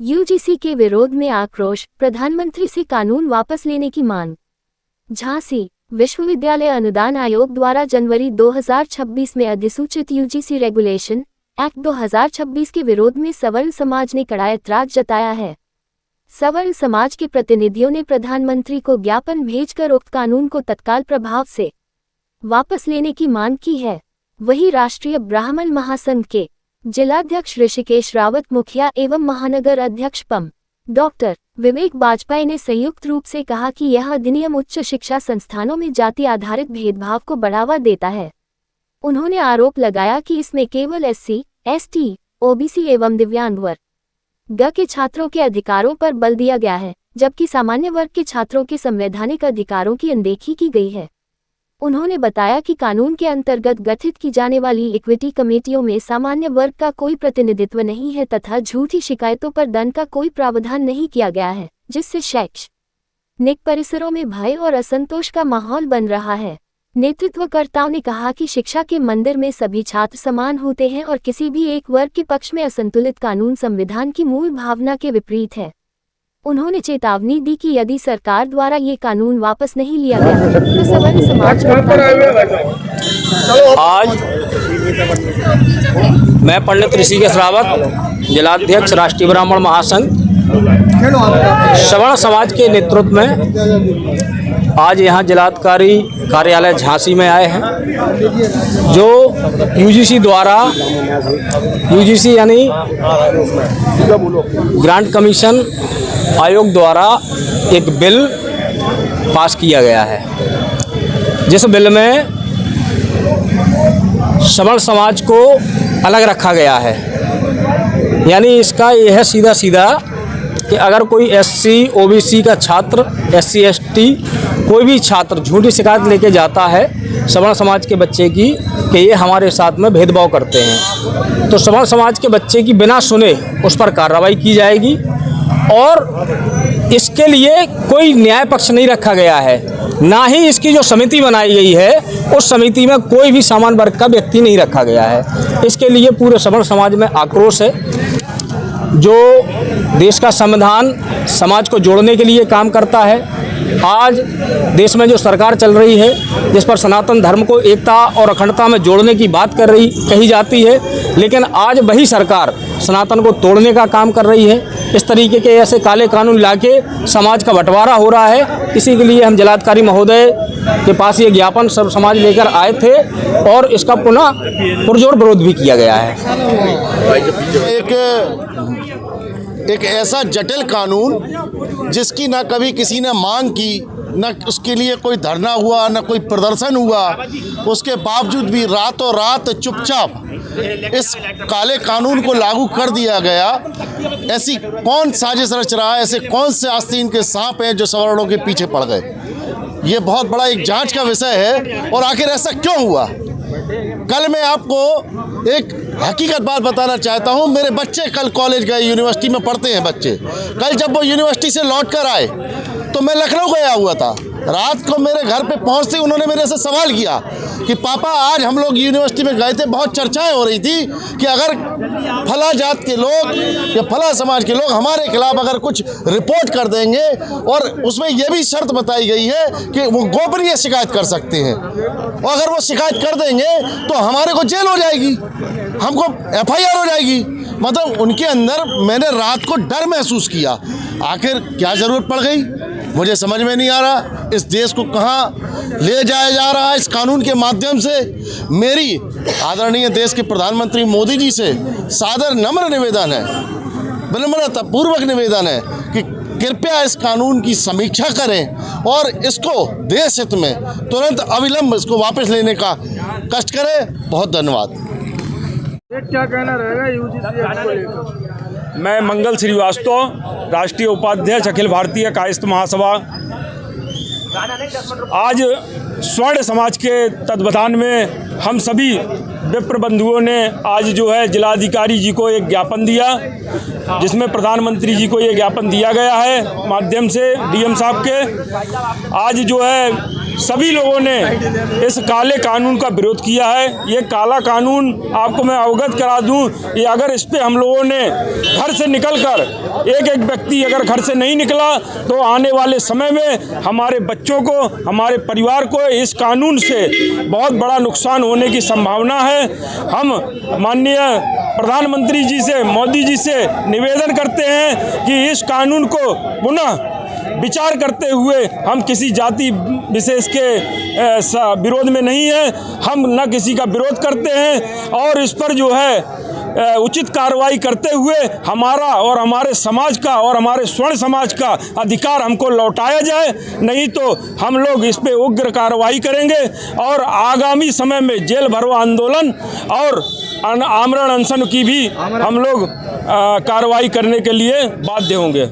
UGC के विरोध में आक्रोश, प्रधानमंत्री से कानून वापस लेने की मांग। झांसी विश्वविद्यालय अनुदान आयोग द्वारा जनवरी 2026 में अधिसूचित यूजीसी रेगुलेशन एक्ट 2026 के विरोध में सवर्ण समाज ने कड़ा ऐतराज जताया है। सवर्ण समाज के प्रतिनिधियों ने प्रधानमंत्री को ज्ञापन भेजकर उक्त कानून को तत्काल प्रभाव से वापस लेने की मांग की है। वहीं राष्ट्रीय ब्राह्मण महासंघ के जिलाध्यक्ष ऋषिकेश रावत, मुखिया एवं महानगर अध्यक्ष पम. डॉक्टर विवेक बाजपेयी ने संयुक्त रूप से कहा कि यह अधिनियम उच्च शिक्षा संस्थानों में जाति आधारित भेदभाव को बढ़ावा देता है। उन्होंने आरोप लगाया कि इसमें केवल एससी, एसटी, ओबीसी एवं दिव्यांग वर्ग के छात्रों के अधिकारों पर बल दिया गया है, जबकि सामान्य वर्ग के छात्रों के संवैधानिक अधिकारों की अनदेखी की गई है। उन्होंने बताया कि कानून के अंतर्गत गठित की जाने वाली इक्विटी कमेटियों में सामान्य वर्ग का कोई प्रतिनिधित्व नहीं है तथा झूठी शिकायतों पर दंड का कोई प्रावधान नहीं किया गया है, जिससे शैक्षणिक परिसरों में भय और असंतोष का माहौल बन रहा है। नेतृत्वकर्ताओं ने कहा कि शिक्षा के मंदिर में सभी छात्र समान होते हैं और किसी भी एक वर्ग के पक्ष में असंतुलित कानून संविधान की मूल भावना के विपरीत है। उन्होंने चेतावनी दी कि यदि सरकार द्वारा ये कानून वापस नहीं लिया गया तो सवर्ण समाज आज मैं पंडित ऋषिकेश रावत, जिलाध्यक्ष राष्ट्रीय ब्राह्मण महासंघ, सवर्ण समाज के नेतृत्व में आज यहाँ जिलाधिकारी कार्यालय झांसी में आए हैं। जो यूजीसी द्वारा, यूजीसी यानी ग्रांट कमीशन आयोग द्वारा एक बिल पास किया गया है, जिस बिल में सवर्ण समाज को अलग रखा गया है। यानी इसका यह सीधा सीधा कि अगर कोई एससी, ओबीसी का छात्र, एससी, एसटी कोई भी छात्र झूठी शिकायत लेके जाता है सवर्ण समाज के बच्चे की कि ये हमारे साथ में भेदभाव करते हैं, तो सवर्ण समाज के बच्चे की बिना सुने उस पर कार्रवाई की जाएगी। और इसके लिए कोई न्याय पक्ष नहीं रखा गया है, ना ही इसकी जो समिति बनाई गई है उस समिति में कोई भी सामान्य वर्ग का व्यक्ति नहीं रखा गया है। इसके लिए पूरे सवर्ण समाज में आक्रोश है। जो देश का संविधान समाज को जोड़ने के लिए काम करता है, आज देश में जो सरकार चल रही है जिस पर सनातन धर्म को एकता और अखंडता में जोड़ने की बात कही जाती है, लेकिन आज वही सरकार सनातन को तोड़ने का काम कर रही है। इस तरीके के ऐसे काले कानून लाके समाज का बंटवारा हो रहा है। इसी के लिए हम जिलाधिकारी महोदय के पास ये ज्ञापन सब समाज लेकर आए थे और इसका पुनः पुरजोर विरोध भी किया गया है। एक ऐसा जटिल कानून जिसकी ना कभी किसी ने मांग की, न उसके लिए कोई धरना हुआ, न कोई प्रदर्शन हुआ, उसके बावजूद भी रातों रात चुपचाप इस काले कानून को लागू कर दिया गया। ऐसी कौन साजिश रच रहा है, ऐसे कौन से आस्तीन के सांप हैं जो सवर्णों के पीछे पड़ गए? ये बहुत बड़ा एक जांच का विषय है। और आखिर ऐसा क्यों हुआ? कल मैं आपको एक हकीकत बात बताना चाहता हूँ। मेरे बच्चे कल कॉलेज गए, यूनिवर्सिटी में पढ़ते हैं बच्चे। कल जब वो यूनिवर्सिटी से लौट कर आए तो मैं लखनऊ गया हुआ था। रात को मेरे घर पे पहुँचते उन्होंने मेरे से सवाल किया कि पापा आज हम लोग यूनिवर्सिटी में गए थे, बहुत चर्चाएं हो रही थी कि अगर फला जात के लोग या फला समाज के लोग हमारे खिलाफ अगर कुछ रिपोर्ट कर देंगे और उसमें यह भी शर्त बताई गई है कि वो गोपनीय शिकायत कर सकते हैं, और अगर वो शिकायत कर देंगे तो हमारे को जेल हो जाएगी, हमको FIR हो जाएगी। मतलब उनके अंदर मैंने रात को डर महसूस किया। आखिर क्या ज़रूरत पड़ गई मुझे समझ में नहीं आ रहा। इस देश को कहाँ ले जाया जा रहा है इस कानून के माध्यम से? मेरी आदरणीय देश के प्रधानमंत्री मोदी जी से सादर नम्र निवेदन है, विनम्रतापूर्वक निवेदन है कि कृपया इस कानून की समीक्षा करें और इसको देश हित में तुरंत अविलंब इसको वापस लेने का कष्ट करें। बहुत धन्यवाद। क्या कहना रहेगा यूजीसी को लेकर? मैं मंगल श्रीवास्तव, राष्ट्रीय उपाध्यक्ष अखिल भारतीय कायस्थ महासभा। आज स्वर्ण समाज के तत्वाधान में हम सभी विप्र बंधुओं ने आज जो है जिलाधिकारी जी को एक ज्ञापन दिया, जिसमें प्रधानमंत्री जी को ये ज्ञापन दिया गया है माध्यम से DM साहब के। आज जो है सभी लोगों ने इस काले कानून का विरोध किया है। ये काला कानून आपको मैं अवगत करा दूं, ये अगर इस पे हम लोगों ने घर से निकलकर एक एक व्यक्ति अगर घर से नहीं निकला तो आने वाले समय में हमारे बच्चों को, हमारे परिवार को इस कानून से बहुत बड़ा नुकसान होने की संभावना है। हम माननीय प्रधानमंत्री जी से, मोदी जी से निवेदन करते हैं कि इस कानून को पुनः विचार करते हुए, हम किसी जाति विशेष के विरोध में नहीं है, हम न किसी का विरोध करते हैं और इस पर जो है उचित कार्रवाई करते हुए हमारा और हमारे समाज का और हमारे स्वर्ण समाज का अधिकार हमको लौटाया जाए, नहीं तो हम लोग इस पे उग्र कार्रवाई करेंगे और आगामी समय में जेल भरो आंदोलन और आमरण अनशन की भी हम लोग कार्रवाई करने के लिए बाध्य होंगे।